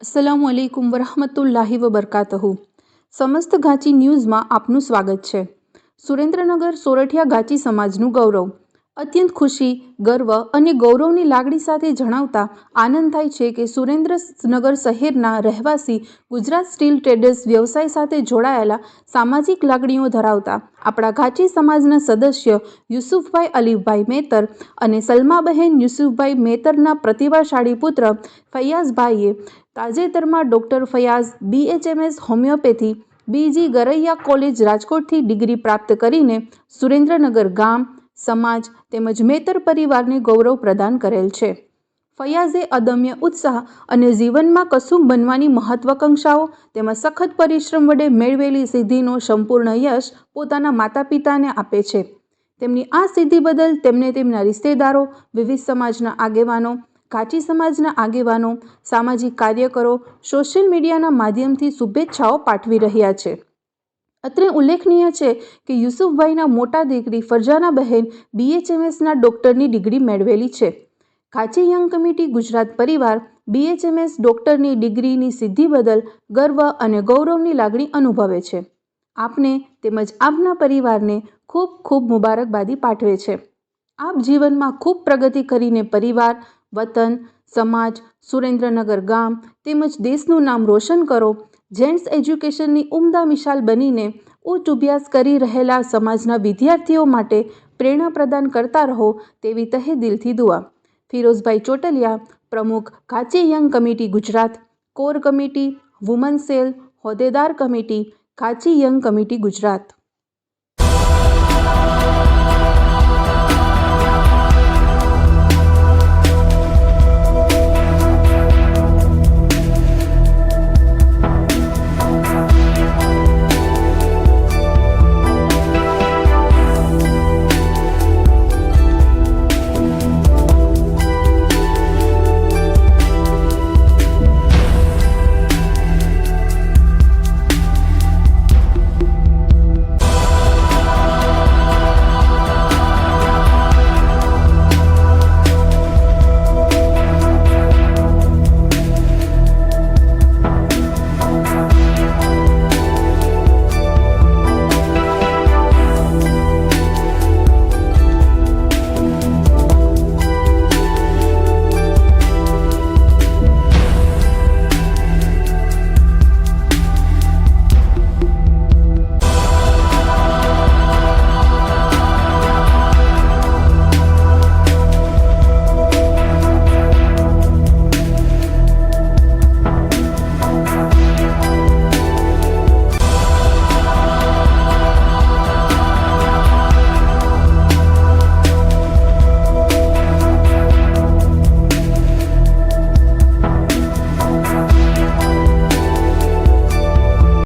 अस्सलामुअलैकुम वरहमतुल्लाहि वबरकातहू। સમસ્ત ઘાંચી ન્યૂઝમાં આપનું સ્વાગત છે। સુરેન્દ્રનગર સોરઠિયા ઘાંચી સમાજનું ગૌરવ। અત્યંત ખુશી, ગર્વ અને ગૌરવની લાગણી સાથે જણાવતા આનંદ થાય છે કે સુરેન્દ્રનગર શહેરના રહેવાસી ગુજરાત સ્ટીલ ટ્રેડર્સ વ્યવસાય સાથે જોડાયેલા સામાજિક લાગણીઓ ધરાવતા આપણા ઘાંચી સમાજના સદસ્ય યુસુફભાઈ અલીફભાઈ મેતર અને સલમાબહેન યુસુફભાઈ મેતરના પ્રતિભાશાળી પુત્ર ફૈયાઝભાઈએ તાજેતરમાં doctor Fayaz BHMS homeopathy BG Garaiya college રાજકોટથી ડિગ્રી પ્રાપ્ત કરીને સુરેન્દ્રનગર ગામ, સમાજ તેમજ મેતર પરિવારને ગૌરવ પ્રદાન કરેલ છે। ફયાઝે અદમ્ય ઉત્સાહ અને જીવનમાં કશુંક બનવાની મહત્વાકાંક્ષાઓ તેમજ સખત પરિશ્રમ વડે મેળવેલી સિદ્ધિનો સંપૂર્ણ યશ પોતાના માતા પિતાને આપે છે। તેમની આ સિદ્ધિ બદલ તેમને તેમના રિશ્તેદારો, વિવિધ સમાજના આગેવાનો, ઘાંચી સમાજના આગેવાનો, સામાજિક કાર્યકરો સોશિયલ મીડિયાના માધ્યમથી શુભેચ્છાઓ પાઠવી રહ્યા છે। અત્રે ઉલ્લેખનીય છે કે યુસુફભાઈના મોટા દીકરી ફરજાના બહેન BHMSના ડૉક્ટરની ડિગ્રી મેળવેલી છે। ઘાંચી યંગ કમિટી ગુજરાત પરિવાર BHMS ડૉક્ટરની ડિગ્રીની સિદ્ધિ બદલ ગર્વ અને ગૌરવની લાગણી અનુભવે છે। આપને તેમજ આપના પરિવારને ખૂબ ખૂબ મુબારકબાદી પાઠવે છે। આપ જીવનમાં ખૂબ પ્રગતિ કરીને પરિવાર, વતન, સમાજ, સુરેન્દ્રનગર ગામ તેમજ દેશનું નામ રોશન કરો। જેન્ટ્સ એજ્યુકેશનની ઉમદા મિસાલ બનીને ઉચ્ચ અભ્યાસ કરી રહેલા સમાજના વિદ્યાર્થીઓ માટે પ્રેરણા પ્રદાન કરતા રહો તેવી તહે દિલથી દુઆ। ફિરોઝભાઈ ચોટલિયા, પ્રમુખ Ghanchi young committee Gujarat, core committee, woman cell, હોદ્દેદાર committee, Ghanchi young committee Gujarat.